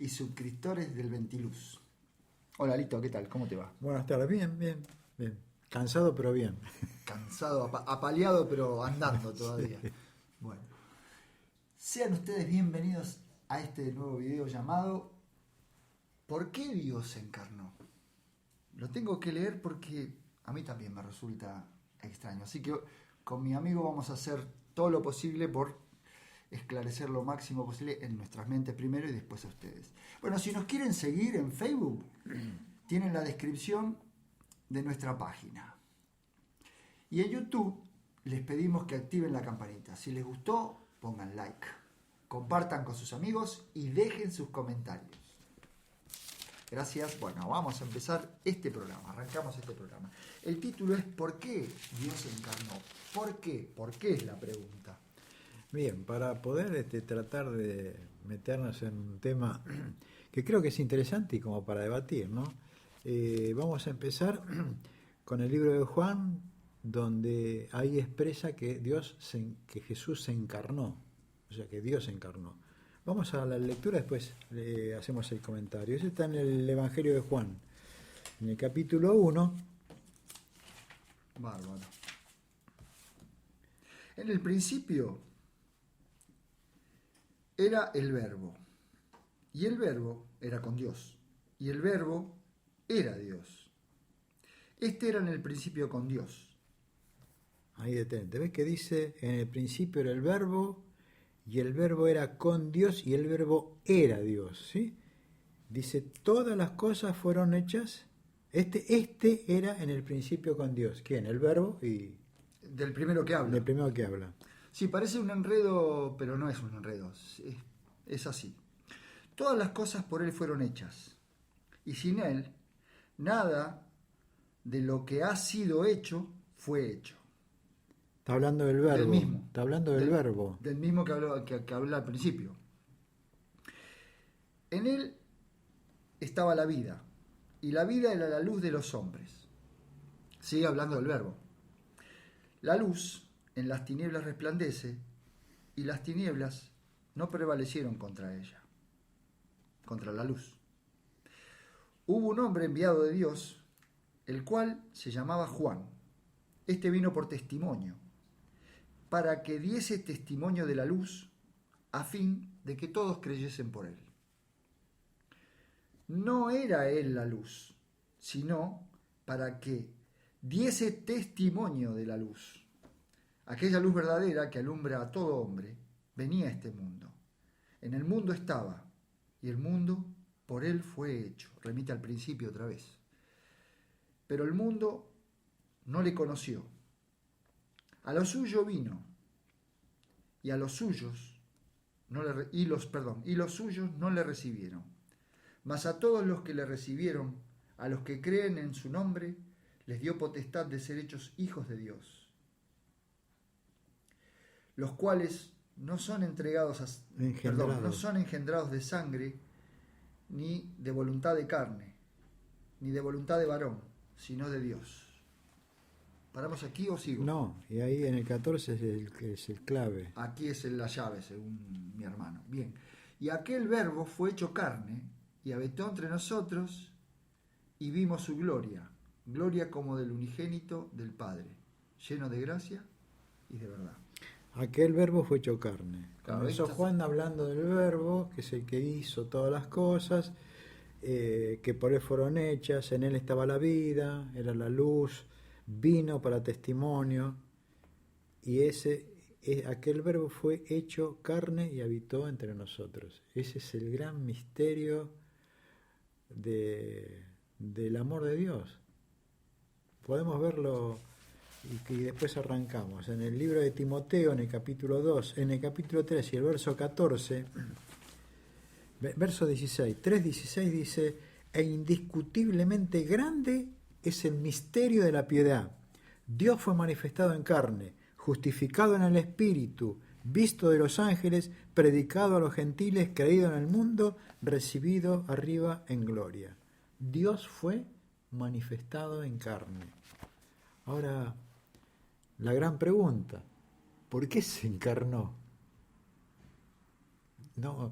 y suscriptores del Ventiluz. Hola Lito, ¿qué tal? ¿Cómo te va? Buenas tardes, bien. Cansado, pero bien. Cansado, apaleado, pero andando todavía. Sí. Bueno, sean ustedes bienvenidos a este nuevo video llamado ¿Por qué Dios se encarnó? Lo tengo que leer porque a mí también me resulta extraño. Así que con mi amigo vamos a hacer todo lo posible por esclarecer lo máximo posible en nuestras mentes primero y después a ustedes. Bueno, si nos quieren seguir en Facebook, tienen la descripción de nuestra página. Y en YouTube les pedimos que activen la campanita. Si les gustó, pongan like, compartan con sus amigos y dejen sus comentarios. Gracias. Bueno, vamos a empezar este programa. Arrancamos este programa. El título es ¿Por qué Dios se encarnó? ¿Por qué? ¿Por qué es la pregunta? Bien, para poder tratar de meternos en un tema que creo que es interesante y como para debatir, ¿no? Vamos a empezar con el libro de Juan, donde ahí expresa que que Jesús se encarnó, o sea que Dios se encarnó. Vamos a la lectura, después hacemos el comentario. Ese está en el Evangelio de Juan, en el capítulo 1. Bárbaro. En el principio era el Verbo, y el Verbo era con Dios, y el Verbo era Dios. Este era en el principio con Dios. Ahí detente. ¿Ves que dice, en el principio era el Verbo, y el Verbo era con Dios, y el Verbo era Dios? ¿Sí? Dice, todas las cosas fueron hechas. Este era en el principio con Dios. ¿Quién? El Verbo y... Del primero que habla. Del primero que habla. Sí, parece un enredo, pero no es un enredo. Es así. Todas las cosas por Él fueron hechas, y sin Él, nada de lo que ha sido hecho fue hecho. Está hablando del Verbo. Del mismo. Está hablando del Verbo. Del mismo que habló al principio. En Él estaba la vida, y la vida era la luz de los hombres. Sigue hablando del Verbo. La luz en las tinieblas resplandece, y las tinieblas no prevalecieron contra ella, contra la luz. Hubo un hombre enviado de Dios, el cual se llamaba Juan. Este vino por testimonio, para que diese testimonio de la luz, a fin de que todos creyesen por él. No era él la luz, sino para que diese testimonio de la luz. Aquella luz verdadera que alumbra a todo hombre venía a este mundo. En el mundo estaba, y el mundo por él fue hecho. Remite al principio otra vez. Pero el mundo no le conoció. A lo suyo vino, y a los suyos los suyos no le recibieron. Mas a todos los que le recibieron, a los que creen en su nombre, les dio potestad de ser hechos hijos de Dios, los cuales no son no son engendrados de sangre, ni de voluntad de carne, ni de voluntad de varón, sino de Dios. ¿Paramos aquí o sigo? No, y ahí en el 14 es el clave. Aquí es la llave, según mi hermano. Bien. Y aquel Verbo fue hecho carne y habitó entre nosotros, y vimos su gloria, gloria como del unigénito del Padre, lleno de gracia y de verdad. Aquel Verbo fue hecho carne. Claro, Comenzó Juan hablando del Verbo, que es el que hizo todas las cosas, que por él fueron hechas, en él estaba la vida, era la luz, vino para testimonio, y aquel Verbo fue hecho carne y habitó entre nosotros. Ese es el gran misterio del amor de Dios. Podemos verlo y después arrancamos. En el libro de Timoteo, en el capítulo 2, en el capítulo 3 y el verso 14, verso 16, 3:16 dice, e indiscutiblemente grande es el misterio de la piedad. Dios fue manifestado en carne, justificado en el Espíritu, visto de los ángeles, predicado a los gentiles, creído en el mundo, recibido arriba en gloria. Dios fue manifestado en carne. Ahora, la gran pregunta, ¿por qué se encarnó? No.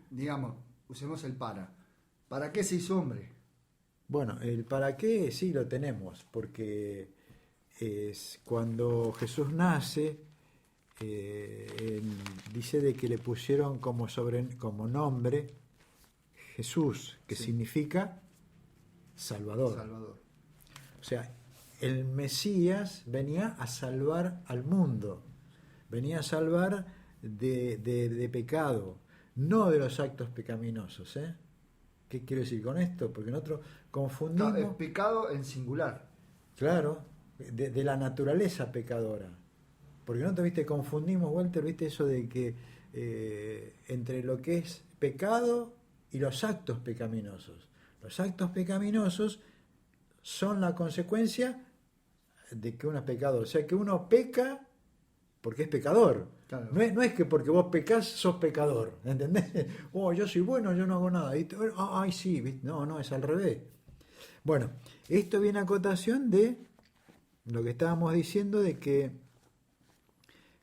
Digamos, usemos el para. ¿Para qué se hizo hombre? Bueno, el para qué sí lo tenemos, porque es cuando Jesús nace, dice de que le pusieron como nombre Jesús, que Sí. significa Salvador. Salvador. O sea, el Mesías venía a salvar al mundo, venía a salvar de pecado, no de los actos pecaminosos. ¿Qué quiero decir con esto? Porque nosotros confundimos, El pecado en singular. claro, de la naturaleza pecadora. Porque nosotros, viste, confundimos, Walter, viste, eso de que entre lo que es pecado y los actos pecaminosos. Los actos pecaminosos son la consecuencia de que uno es pecador. O sea, que uno peca porque es pecador. Claro. No es que porque vos pecás sos pecador, ¿entendés? Oh, yo soy bueno, yo no hago nada. Ay, sí, ¿viste? No, es al revés. Bueno, esto viene a cotación de lo que estábamos diciendo de que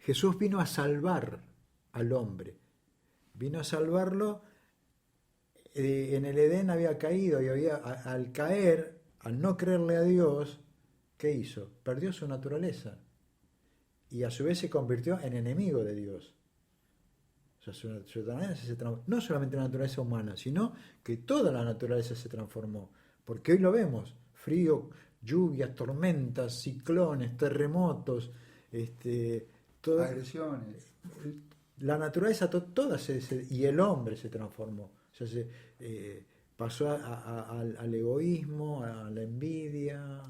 Jesús vino a salvar al hombre. Vino a salvarlo. En el Edén había caído y al caer, al no creerle a Dios, ¿qué hizo? Perdió su naturaleza y a su vez se convirtió en enemigo de Dios. O sea, su naturaleza se transformó, no solamente la naturaleza humana, sino que toda la naturaleza se transformó. Porque hoy lo vemos, frío, lluvias, tormentas, ciclones, terremotos, Agresiones. la naturaleza toda y el hombre se transformó. O sea, pasó al egoísmo, a la envidia,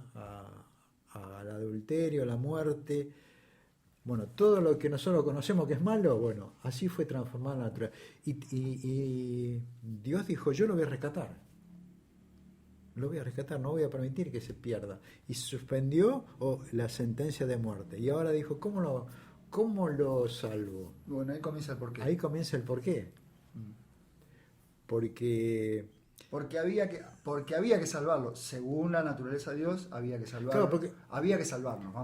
al adulterio, a la muerte. Bueno, todo lo que nosotros conocemos que es malo, bueno, así fue transformada la naturaleza. Y Dios dijo, yo lo voy a rescatar. Lo voy a rescatar, no voy a permitir que se pierda. Y suspendió la sentencia de muerte. Y ahora dijo, ¿cómo lo salvo? Bueno, ahí comienza el porqué. Ahí comienza el porqué. Porque había que salvarlo. Según la naturaleza de Dios, había que salvarlo. Claro, había que salvarnos.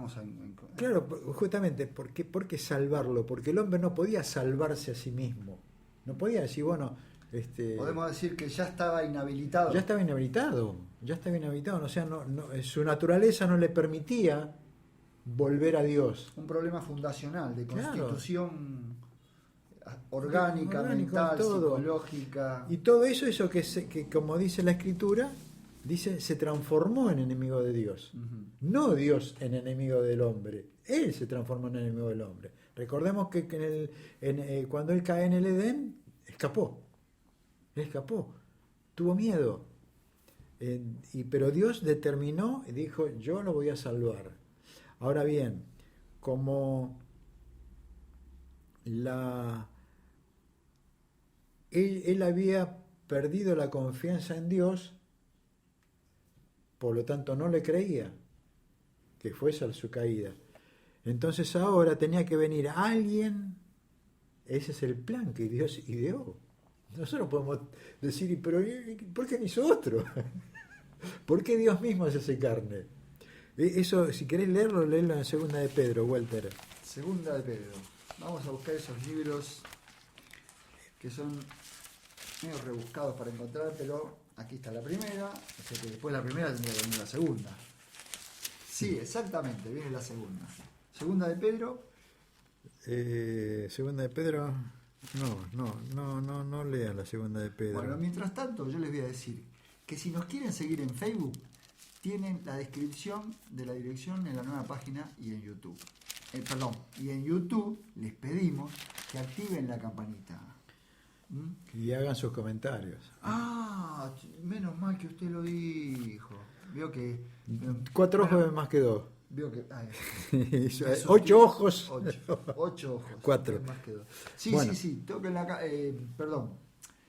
Claro, justamente, ¿por qué salvarlo? Porque el hombre no podía salvarse a sí mismo. No podía decir, bueno, podemos decir que ya estaba inhabilitado. Ya estaba inhabilitado. O sea, su naturaleza no le permitía volver a Dios. Un problema fundacional de Claro. Constitución orgánica, Orgánico, mental, todo. psicológica. Y todo eso que como dice la Escritura, se transformó en enemigo de Dios. Uh-huh. No Dios en enemigo del hombre. Él se transformó en enemigo del hombre. Recordemos que cuando él cae en el Edén, escapó. Tuvo miedo. Pero Dios determinó y dijo, yo lo voy a salvar. Ahora bien, como él había perdido la confianza en Dios, por lo tanto no le creía, que fue esa su caída. Entonces ahora tenía que venir alguien, ese es el plan que Dios ideó. Nosotros podemos decir, pero ¿por qué no hizo otro? ¿Por qué Dios mismo se hace carne? Eso, si querés leerlo en la segunda de Pedro, Walter. Segunda de Pedro. Vamos a buscar esos libros que son medio rebuscados para encontrar, pero aquí está la primera, o sea que después de la primera tendría que venir la segunda. Sí, exactamente, viene la segunda. Segunda de Pedro. Segunda de Pedro, no lean la segunda de Pedro. Bueno, mientras tanto yo les voy a decir que si nos quieren seguir en Facebook, tienen la descripción de la dirección en la nueva página y en YouTube. Y en YouTube les pedimos que activen la campanita. Y hagan sus comentarios. Ah, menos mal que usted lo dijo. Veo que... 4 ojos es más que 2. Veo que... 8 ojos. 8 ojos. 4. Es más que 2. Sí, Bueno. sí, toquen la... perdón.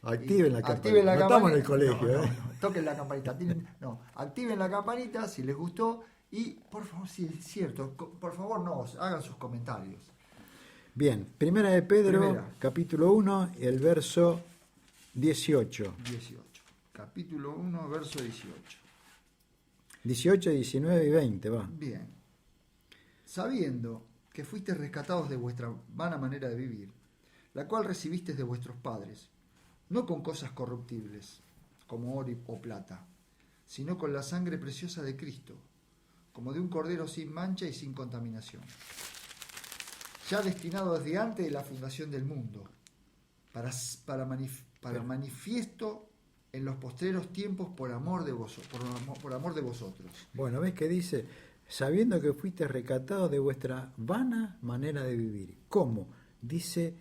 Activen la campanita. Activen la no campanita. estamos en el colegio. No, toquen la campanita. Activen la campanita si les gustó. Y por favor, si es cierto, por favor hagan sus comentarios. Bien, primera de Pedro, Primera. capítulo 1, el verso 18. Capítulo 1, verso 18. 18, 19 y 20, va. Bien. Sabiendo que fuisteis rescatados de vuestra vana manera de vivir, la cual recibisteis de vuestros padres, no con cosas corruptibles, como oro o plata, sino con la sangre preciosa de Cristo, como de un cordero sin mancha y sin contaminación, ya destinado desde antes de la fundación del mundo, para manifiesto en los postreros tiempos por amor de vosotros. Bueno, ¿ves que dice? Sabiendo que fuiste rescatados de vuestra vana manera de vivir. ¿Cómo? Dice,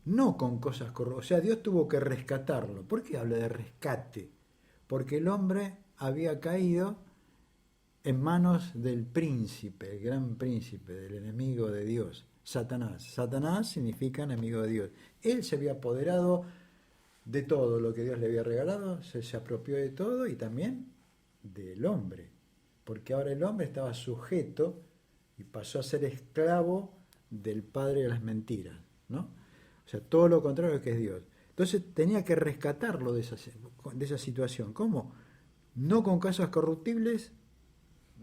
no con cosas corruptas. O sea, Dios tuvo que rescatarlo. ¿Por qué habla de rescate? Porque el hombre había caído en manos del príncipe, el gran príncipe, del enemigo de Dios, Satanás. Satanás significa enemigo de Dios. Él se había apoderado de todo lo que Dios le había regalado, se apropió de todo y también del hombre. Porque ahora el hombre estaba sujeto y pasó a ser esclavo del padre de las mentiras, ¿no? O sea, todo lo contrario que es Dios. Entonces tenía que rescatarlo de esa situación. ¿Cómo? No con cosas corruptibles,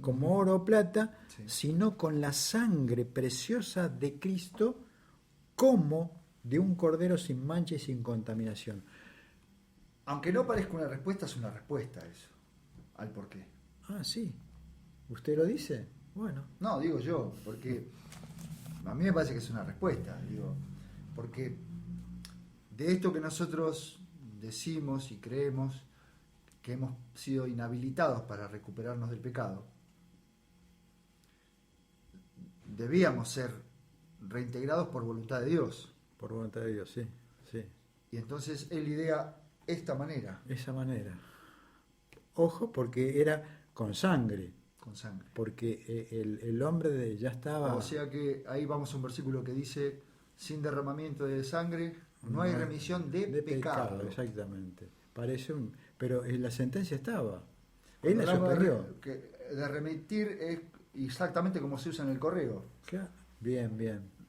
como oro o plata, Sí. sino con la sangre preciosa de Cristo, como de un cordero sin mancha y sin contaminación. Aunque no parezca una respuesta, es una respuesta eso, al porqué. Ah, sí. ¿Usted lo dice? Bueno. No, digo yo, porque a mí me parece que es una respuesta, digo, porque de esto que nosotros decimos y creemos que hemos sido inhabilitados para recuperarnos del pecado, debíamos ser reintegrados por voluntad de Dios. Por voluntad de Dios, sí, sí. Y entonces él idea esta manera. Esa manera. Ojo, porque era con sangre, Con sangre. porque el hombre ya estaba... O sea que ahí vamos a un versículo que dice, sin derramamiento de sangre no hay remisión de pecado. Exactamente. Parece un... Pero la sentencia estaba. Él la Hablamos suspendió. de remitir es exactamente como se usa en el correo. Claro. Bien, bien.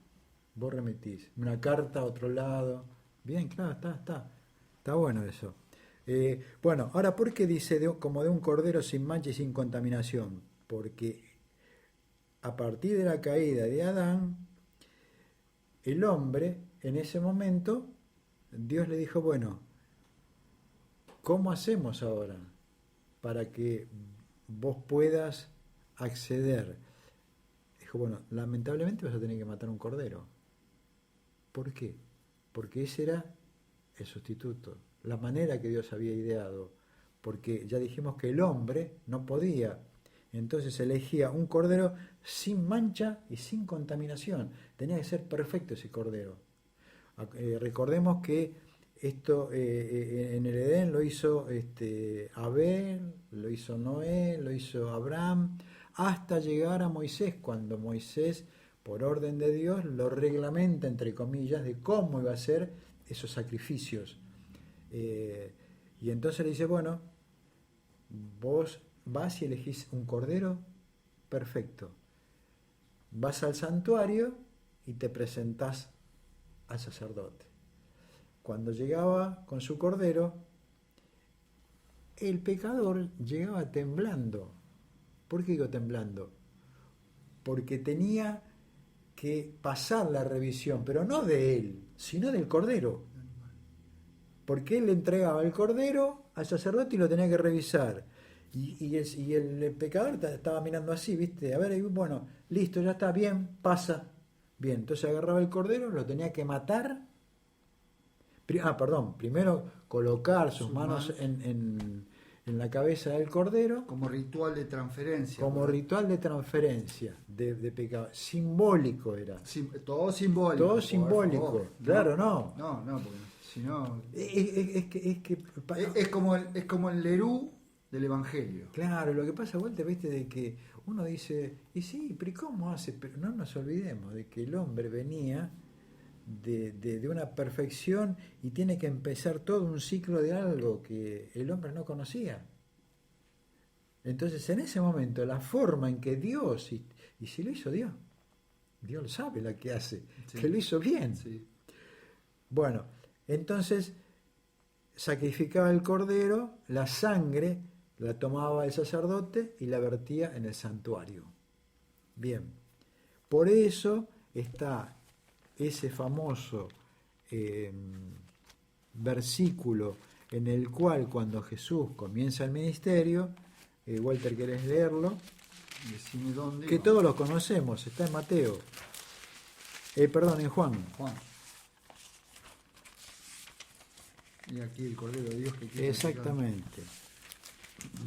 Vos remitís. Una carta a otro lado. Bien, claro, está bueno eso. Bueno, ahora, ¿por qué dice como de un cordero sin mancha y sin contaminación? Porque a partir de la caída de Adán, el hombre, en ese momento, Dios le dijo, bueno, ¿cómo hacemos ahora para que vos puedas acceder? Dijo, bueno, lamentablemente vas a tener que matar un cordero. ¿Por qué? Porque ese era el sustituto, la manera que Dios había ideado, porque ya dijimos que el hombre no podía, entonces elegía un cordero sin mancha y sin contaminación, tenía que ser perfecto ese cordero. Recordemos que esto en el Edén lo hizo Abel, lo hizo Noé, lo hizo Abraham, hasta llegar a Moisés, cuando Moisés, por orden de Dios, lo reglamenta, entre comillas, de cómo iba a ser esos sacrificios. Y entonces le dice, bueno, vos vas y elegís un cordero perfecto. Vas al santuario y te presentás al sacerdote. Cuando llegaba con su cordero, el pecador llegaba temblando. ¿Por qué digo temblando? Porque tenía que pasar la revisión, pero no de él, sino del cordero. Porque él le entregaba el cordero al sacerdote y lo tenía que revisar. Y el pecador estaba mirando así, ¿viste? A ver, bueno, listo, ya está, bien, pasa. Bien, entonces agarraba el cordero, lo tenía que matar. Primero colocar sus manos en la cabeza del cordero. Como ritual de transferencia. Como ritual de transferencia de pecado. Simbólico era. Todo simbólico. Todo simbólico. Claro, no. No, porque si no... Es como el lerú del Evangelio. Claro, lo que pasa, Walter, viste, de que uno dice, y sí, pero ¿cómo hace? Pero no nos olvidemos de que el hombre venía de una perfección y tiene que empezar todo un ciclo de algo que el hombre no conocía. Entonces, en ese momento, la forma en que Dios, y si lo hizo Dios sabe la que hace, sí, que lo hizo bien. Sí. Bueno, entonces sacrificaba el cordero, la sangre la tomaba el sacerdote y la vertía en el santuario. Bien, por eso está ese famoso versículo en el cual cuando Jesús comienza el ministerio, Walter, ¿querés leerlo? Decime dónde. Que todos lo conocemos, está en Mateo. Perdón, en Juan. Juan. Y aquí el Cordero de Dios que quita Exactamente.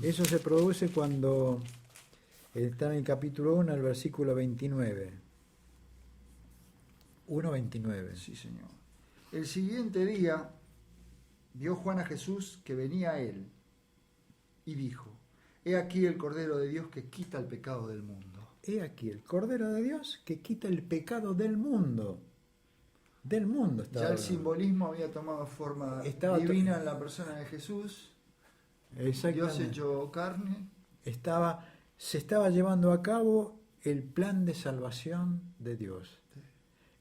Eso se produce cuando está en el capítulo 1, el versículo 29. 1:29. Sí, Señor. El siguiente día vio Juan a Jesús que venía a él y dijo: He aquí el Cordero de Dios que quita el pecado del mundo. He aquí el Cordero de Dios que quita el pecado del mundo. Del mundo estaba. Ya el simbolismo había tomado forma divina en la persona de Jesús. Dios hecho carne. Se estaba llevando a cabo el plan de salvación de Dios.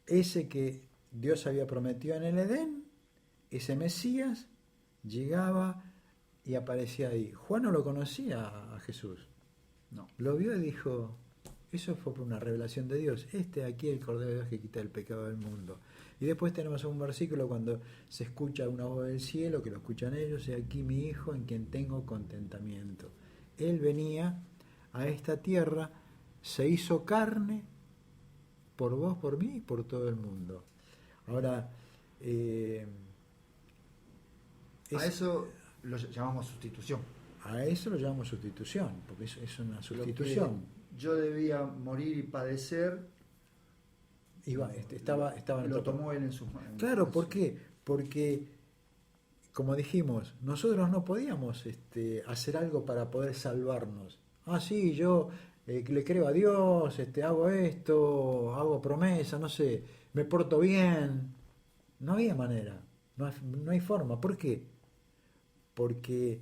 Ese que Dios había prometido en el Edén, ese Mesías, llegaba y aparecía ahí. Juan no lo conocía a Jesús. No. Lo vio y dijo, eso fue por una revelación de Dios. Aquí el Cordero de Dios que quita el pecado del mundo. Y después tenemos un versículo cuando se escucha una voz del cielo, que lo escuchan ellos, y aquí mi Hijo en quien tengo contentamiento. Él venía a esta tierra, se hizo carne por vos, por mí y por todo el mundo. Ahora, a eso lo llamamos sustitución. A eso lo llamamos sustitución, porque es una sustitución. Yo debía morir y padecer. Lo tomó él en sus manos. Claro, ¿por qué? Porque, como dijimos, nosotros no podíamos hacer algo para poder salvarnos. Sí, yo le creo a Dios, hago esto, hago promesa, no sé, me porto bien. No había manera, no hay forma. ¿Por qué? Porque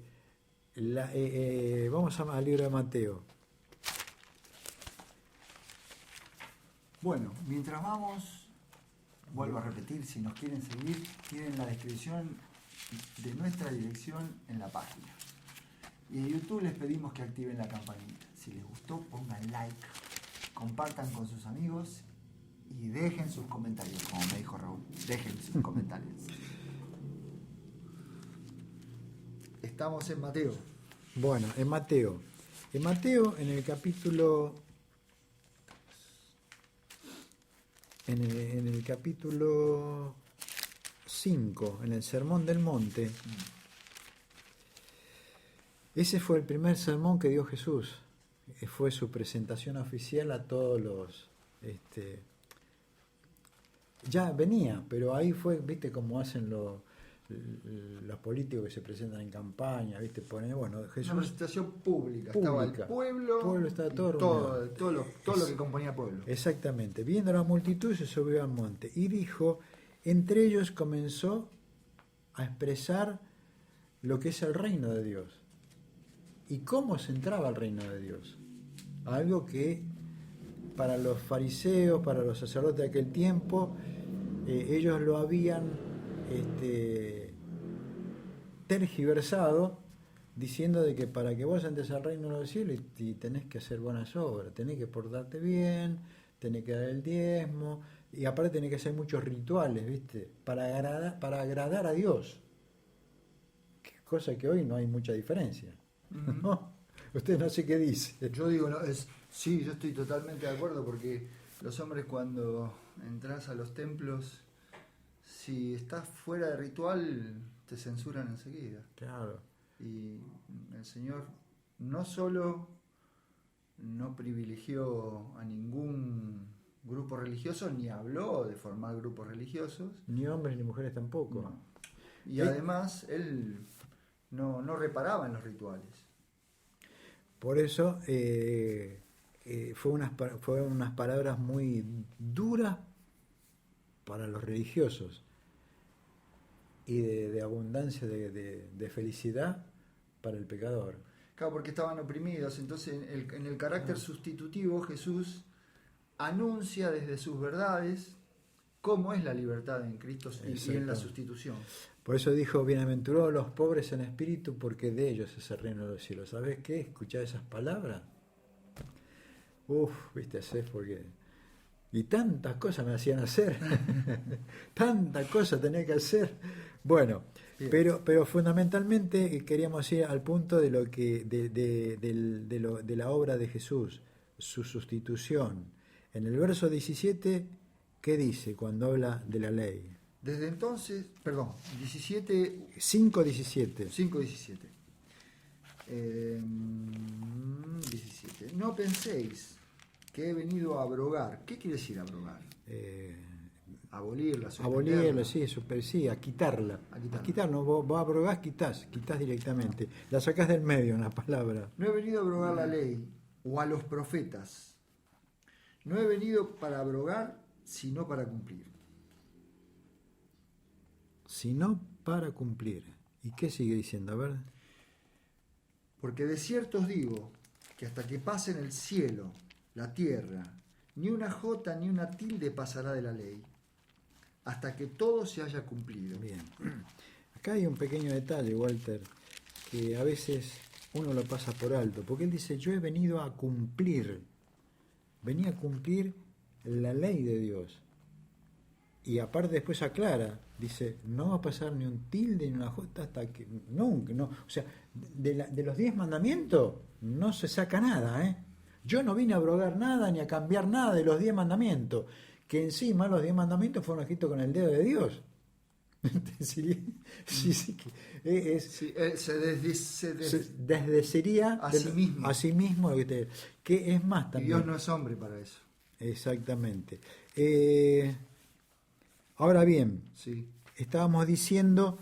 vamos al libro de Mateo. Bueno, mientras vamos, vuelvo a repetir, si nos quieren seguir, tienen la descripción de nuestra dirección en la página. Y en YouTube les pedimos que activen la campanita. Si les gustó, pongan like, compartan con sus amigos y dejen sus comentarios, como me dijo Raúl, dejen sus comentarios. Estamos en Mateo. Bueno, en Mateo, en el capítulo... En el capítulo 5, en el Sermón del Monte, ese fue el primer sermón que dio Jesús. Fue su presentación oficial a todos los... ya venía, pero ahí fue, viste, como hacen los políticos que se presentan en campaña, viste, ponen, bueno, Jesús... Una presentación pública. Estaba el pueblo estaba todo lo que componía el pueblo. Exactamente. Viendo la multitud se subió al monte y dijo, entre ellos comenzó a expresar lo que es el reino de Dios y cómo se entraba al reino de Dios. Algo que para los fariseos, para los sacerdotes de aquel tiempo, ellos lo habían tergiversado, diciendo de que para que vos entres al reino de los cielos y tenés que hacer buenas obras, tenés que portarte bien, tenés que dar el diezmo, y aparte tenés que hacer muchos rituales, ¿viste? Para agradar a Dios. Cosa que hoy no hay mucha diferencia. Uh-huh. ¿No? Usted no sé qué dice. Yo digo, sí, yo estoy totalmente de acuerdo, porque los hombres cuando entras a los templos, si estás fuera de ritual, te censuran enseguida. Claro. Y el Señor no solo no privilegió a ningún grupo religioso, ni habló de formar grupos religiosos. Ni hombres ni mujeres tampoco. No. Y además, Él no reparaba en los rituales. Por eso fue unas palabras muy duras para los religiosos y de abundancia de felicidad para el pecador. Claro, porque estaban oprimidos. Entonces, en el carácter sustitutivo, Jesús anuncia desde sus verdades cómo es la libertad en Cristo y en la sustitución. Por eso dijo, bienaventurados los pobres en espíritu, porque de ellos es el reino de los cielos. ¿Sabés qué? Escuchá esas palabras. Viste, hacer porque... Y tantas cosas me hacían hacer. Tantas cosas tenía que hacer Bueno, Bien. pero fundamentalmente queríamos ir al punto de lo que de la obra de Jesús, su sustitución. En el verso 17, ¿qué dice cuando habla de la ley? Desde entonces, perdón, 17, 5:17. 5:17. 17. No penséis que he venido a abrogar. ¿Qué quiere decir abrogar? Abolirla, suspenderla. Abolirla, sí, sí, a quitarla. A quitar, no, vos abrogás, quitás directamente. La sacás del medio en la palabra. No he venido a abrogar la ley o a los profetas. No he venido para abrogar, sino para cumplir. Sino para cumplir. ¿Y qué sigue diciendo? A ver. Porque de cierto os digo que hasta que pasen el cielo, la tierra, ni una jota ni una tilde pasará de la ley, hasta que todo se haya cumplido. Bien. Acá hay un pequeño detalle, Walter, que a veces uno lo pasa por alto, porque él dice, yo he venido a cumplir, venía a cumplir la ley de Dios. Y aparte después aclara, dice, no va a pasar ni un tilde ni una jota hasta que, nunca, no, o sea, de los 10 mandamientos no se saca nada, ¿eh? Yo no vine a abrogar nada ni a cambiar nada de los 10 mandamientos, que encima los 10 mandamientos fueron escritos con el dedo de Dios. Sí, Se desdeciría a sí mismo. que es más también. Y Dios no es hombre para eso. Exactamente. Ahora bien, Sí. estábamos diciendo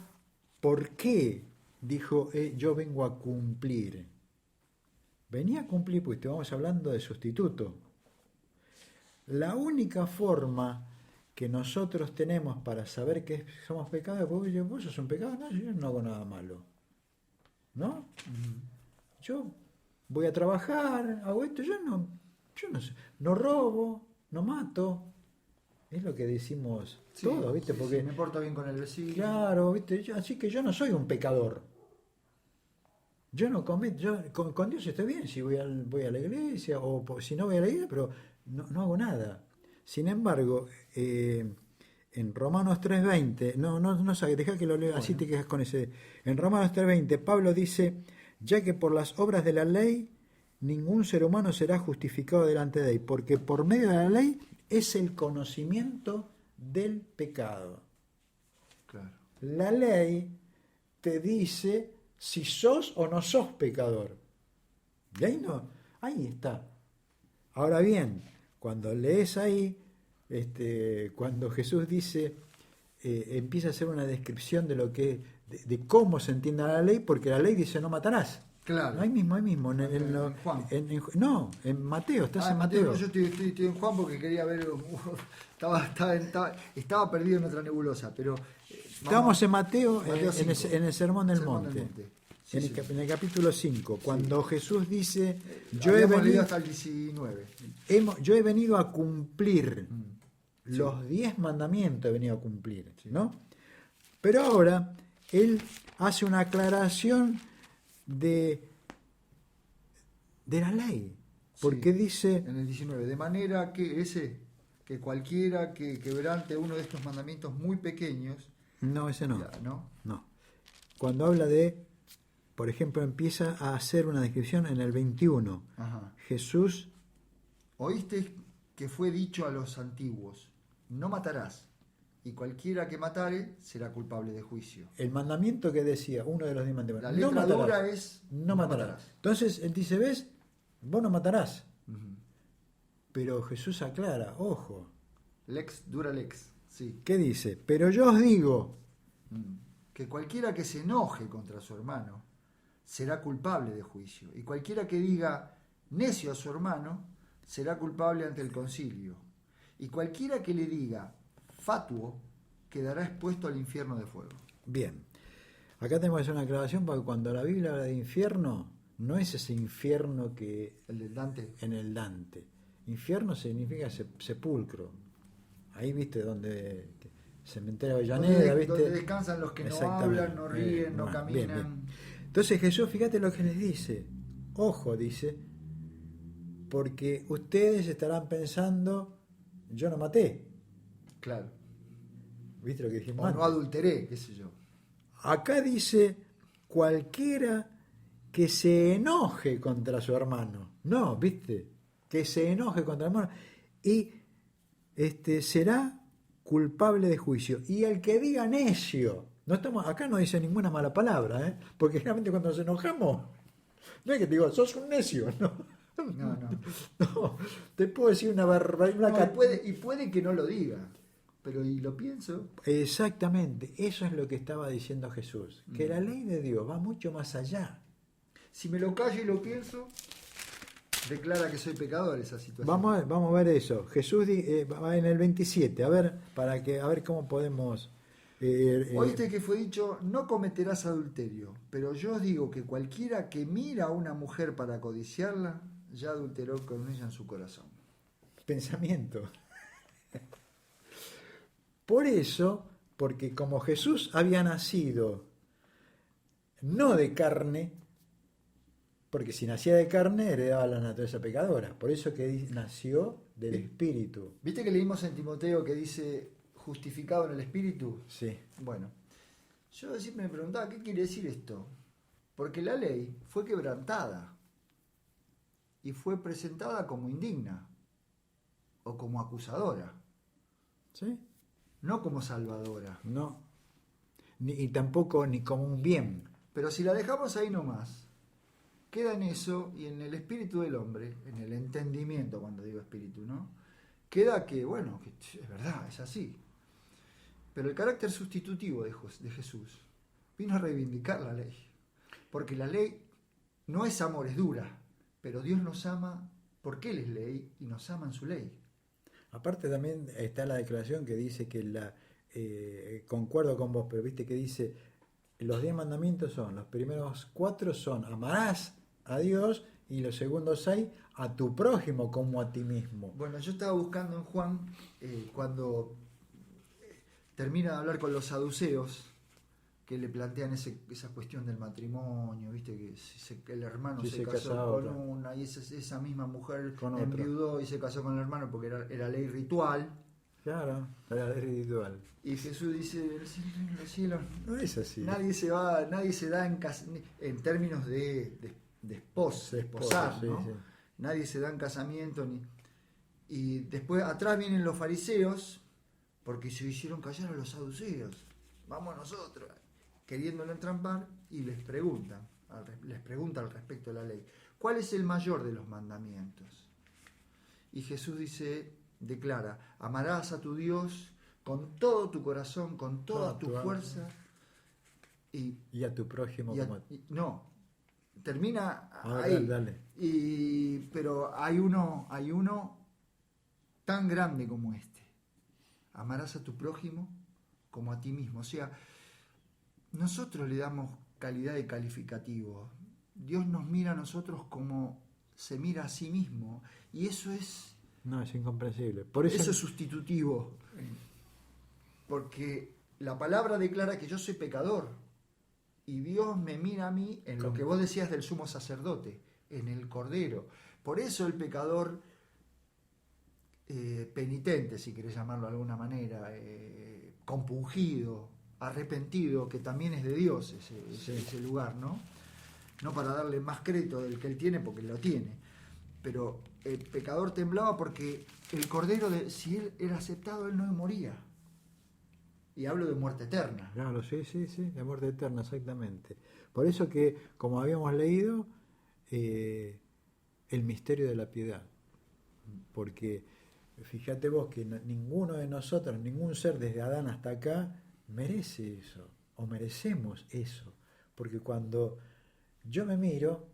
por qué dijo yo vengo a cumplir. Venía a cumplir, pues estábamos hablando de sustituto. La única forma que nosotros tenemos para saber que somos pecadores, porque vos sos un pecador, no, yo no hago nada malo. ¿No? Yo voy a trabajar, hago esto, yo no sé, no robo, no mato. Es lo que decimos todos, ¿viste? Sí, porque me porto bien con el vecino. Claro, ¿viste? Así que yo no soy un pecador. Yo no cometo, con Dios estoy bien si voy a la iglesia o si no voy a la iglesia, pero no hago nada. Sin embargo, en Romanos 3:20, no sabes, deja que lo lea, así te quedas con ese. En Romanos 3:20, Pablo dice, ya que por las obras de la ley ningún ser humano será justificado delante de él, porque por medio de la ley es el conocimiento del pecado. Claro. La ley te dice si sos o no sos pecador. Y ahí está. Ahora bien, cuando lees ahí, cuando Jesús dice, empieza a hacer una descripción de lo que, de cómo se entiende la ley, porque la ley dice no matarás. Claro. Ahí mismo. En Juan. En Mateo, estás en Mateo. Mateo. Yo estoy en Juan porque quería ver. Estaba perdido en otra nebulosa, pero. Estábamos en Mateo, Mateo en el Sermón del Monte. Sí, en el capítulo 5, cuando Jesús dice, yo he venido hasta el 19. Yo he venido a cumplir los 10 mandamientos, he venido a cumplir, ¿no? Pero ahora él hace una aclaración de la ley, porque dice en el 19, de manera que cualquiera que quebrante uno de estos mandamientos muy pequeños, no, ese no. No. Cuando habla de, por ejemplo, empieza a hacer una descripción en el 21. Ajá. Jesús, oíste que fue dicho a los antiguos, no matarás, y cualquiera que matare será culpable de juicio. El mandamiento que decía, uno de los 10 mandamientos, la letra dura es no matarás. Entonces él dice, ¿ves? Vos no matarás. Uh-huh. Pero Jesús aclara, ojo. Lex dura lex, sí. ¿Qué dice? Pero yo os digo que cualquiera que se enoje contra su hermano será culpable de juicio, y cualquiera que diga necio a su hermano será culpable ante el concilio, y cualquiera que le diga fatuo quedará expuesto al infierno de fuego. Bien, acá tenemos que hacer una aclaración porque cuando la Biblia habla de infierno, no es ese infierno que el del Dante. En el Dante. Infierno significa sepulcro. Ahí viste donde cementerio de Avellaneda, ¿viste? Donde descansan los que no hablan, no ríen, no caminan. Bien. Entonces Jesús, fíjate lo que les dice. Ojo, dice, porque ustedes estarán pensando, yo no maté. Claro. ¿Viste lo que dijimos O antes? no adulteré, qué sé yo. Acá dice cualquiera que se enoje contra su hermano. No, ¿viste? Que se enoje contra el hermano y será culpable de juicio. Y el que diga necio, acá no dice ninguna mala palabra, ¿eh? Porque realmente cuando nos enojamos, no es que te digo, sos un necio, no. No, no. No, te puedo decir una barbaridad. No, y puede que no lo diga, pero y lo pienso. Exactamente, eso es lo que estaba diciendo Jesús, que la ley de Dios va mucho más allá. Si me lo callo y lo pienso, declara que soy pecador esa situación. Vamos a ver eso. Jesús va en el 27, a ver cómo podemos... Oíste que fue dicho, no cometerás adulterio, pero yo os digo que cualquiera que mira a una mujer para codiciarla, ya adulteró con ella en su corazón. Pensamiento. Por eso, porque como Jesús había nacido no de carne, porque si nacía de carne heredaba la naturaleza pecadora, por eso que nació del Espíritu. ¿Viste que leímos en Timoteo que dice justificado en el Espíritu? Sí. Bueno, yo siempre me preguntaba, ¿qué quiere decir esto? Porque la ley fue quebrantada y fue presentada como indigna o como acusadora, ¿Sí? no como salvadora. No. Y tampoco ni como un bien. Pero si la dejamos ahí nomás, queda en eso y en el espíritu del hombre, en el entendimiento, cuando digo espíritu, ¿no? Queda que, bueno, que es verdad, es así. Pero el carácter sustitutivo de Jesús vino a reivindicar la ley. Porque la ley no es amor, es dura. Pero Dios nos ama porque Él es ley y nos ama en su ley. Aparte también está la declaración que dice que concuerdo con vos, pero viste que dice, los 10 mandamientos son, los primeros 4 son, amarás a Dios, y los segundos 6, a tu prójimo como a ti mismo. Bueno, yo estaba buscando en Juan, cuando termina de hablar con los saduceos, que le plantean esa cuestión del matrimonio, viste que el hermano se casó con una y esa misma mujer enviudó y se casó con el hermano porque era ley ritual. Claro, era ley ritual. Y Jesús dice, en los cielos no es así. Nadie se da en términos de esposar, ¿no? Sí. Nadie se da en casamiento y después atrás vienen los fariseos porque se hicieron callar a los saduceos. Vamos nosotros, queriéndolo entrampar, y les pregunta al respecto de la ley, ¿cuál es el mayor de los mandamientos? Y Jesús declara, amarás a tu Dios con todo tu corazón, con toda tu fuerza, y a tu prójimo no, termina ahí. Dale. Pero hay uno tan grande como este. Amarás a tu prójimo como a ti mismo. O sea, nosotros le damos calidad de calificativo. Dios nos mira a nosotros como se mira a sí mismo. Y eso es... No, es incomprensible. Eso es sustitutivo. Porque la palabra declara que yo soy pecador. Y Dios me mira a mí en lo que vos decías del sumo sacerdote, en el Cordero. Por eso el pecador penitente, si querés llamarlo de alguna manera, compungido, arrepentido, que también es de Dios ese lugar, ¿no? No para darle más crédito del que él tiene, porque lo tiene. Pero el pecador temblaba porque el Cordero, si él era aceptado, él no moría. Y hablo de muerte eterna. Claro, sí, de muerte eterna, exactamente. Por eso que, como habíamos leído, el misterio de la piedad. Porque fíjate vos que ninguno de nosotros, ningún ser desde Adán hasta acá, merece eso, o merecemos eso. Porque cuando yo me miro,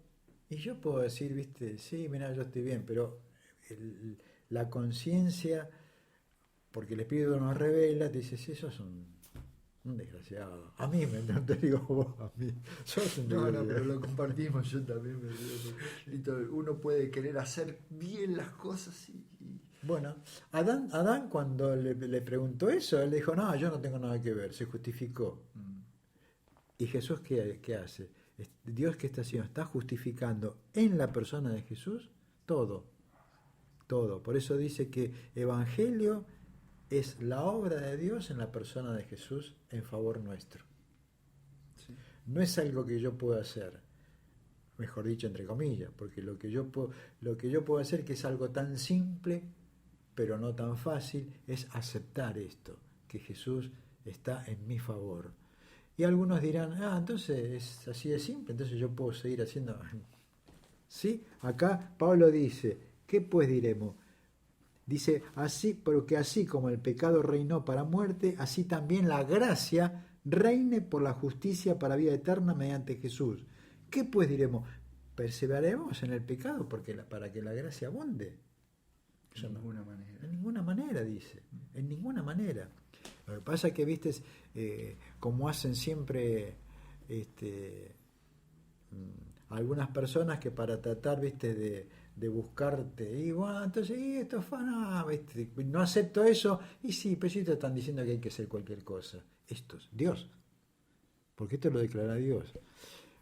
y yo puedo decir, viste, sí, mira, yo estoy bien, pero la conciencia... Porque el Espíritu nos revela, te dice, sí, sos un desgraciado. A mí, no te digo vos, a mí. Sos un desgraciado. No, pero lo compartimos, yo también me digo. Uno puede querer hacer bien las cosas y... Bueno, Adán cuando le preguntó eso, él dijo, no, yo no tengo nada que ver, se justificó. ¿Y Jesús qué hace? Dios, ¿qué está haciendo? Está justificando en la persona de Jesús todo. Por eso dice que Evangelio es la obra de Dios en la persona de Jesús en favor nuestro. no es algo que yo puedo hacer, mejor dicho, entre comillas, porque lo que yo puedo hacer, que es algo tan simple, pero no tan fácil, es aceptar esto, que Jesús está en mi favor. Y algunos dirán, entonces es así de simple, entonces yo puedo seguir haciendo. ¿Sí? Acá Pablo dice, ¿qué pues diremos? Dice, así, porque así como el pecado reinó para muerte, así también la gracia reine por la justicia para vida eterna mediante Jesús. ¿Qué pues diremos? Perseveraremos en el pecado para que la gracia abunde. Eso de ninguna manera. En ninguna manera, dice. En ninguna manera. Lo que pasa es que, viste, como hacen siempre algunas personas que para tratar, viste, de buscarte, y bueno, entonces, esto fue, no, ¿viste? No acepto eso, y sí, pero sí te están diciendo que hay que hacer cualquier cosa. Esto es Dios, porque esto lo declara Dios.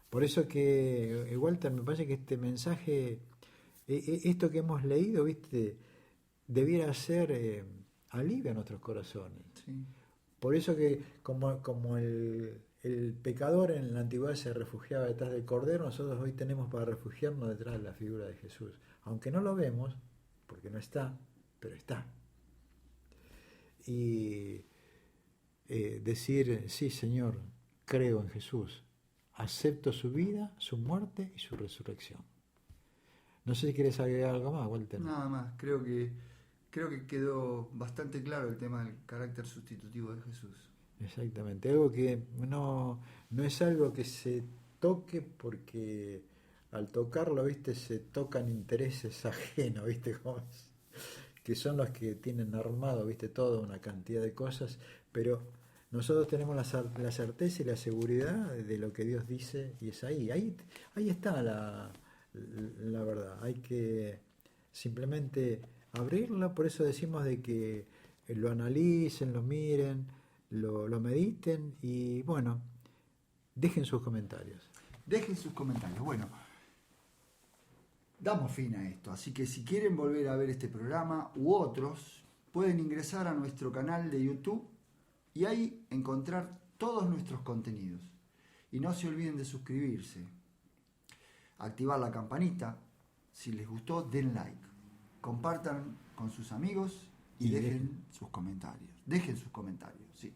Por eso que, Walter, me parece que este mensaje, esto que hemos leído, viste, debiera ser alivio a nuestros corazones. Sí. Por eso que como el pecador en la antigüedad se refugiaba detrás del Cordero, nosotros hoy tenemos para refugiarnos detrás de la figura de Jesús. Aunque no lo vemos, porque no está, pero está. Y decir, sí, Señor, creo en Jesús, acepto su vida, su muerte y su resurrección. No sé si quieres agregar algo más, Walter. Nada más, creo que quedó bastante claro el tema del carácter sustitutivo de Jesús. Exactamente, algo que no es algo que se toque porque al tocarlo, viste, se tocan intereses ajenos, viste, que son los que tienen armado, viste, toda una cantidad de cosas, pero nosotros tenemos la certeza y la seguridad de lo que Dios dice y es ahí está la verdad. Hay que simplemente abrirla, por eso decimos de que lo analicen, lo miren, lo mediten y bueno, dejen sus comentarios. Dejen sus comentarios. Bueno, damos fin a esto, así que si quieren volver a ver este programa u otros, pueden ingresar a nuestro canal de YouTube y ahí encontrar todos nuestros contenidos. Y no se olviden de suscribirse, activar la campanita, si les gustó den like, compartan con sus amigos y dejen sus comentarios. Dejen sus comentarios, sí.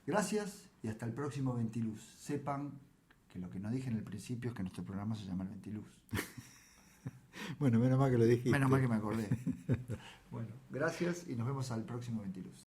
Gracias y hasta el próximo Ventiluz. Sepan que lo que no dije en el principio es que nuestro programa se llama El Ventiluz. Bueno, menos mal que lo dijiste. Menos mal que me acordé. Bueno, gracias y nos vemos al próximo Ventiluz.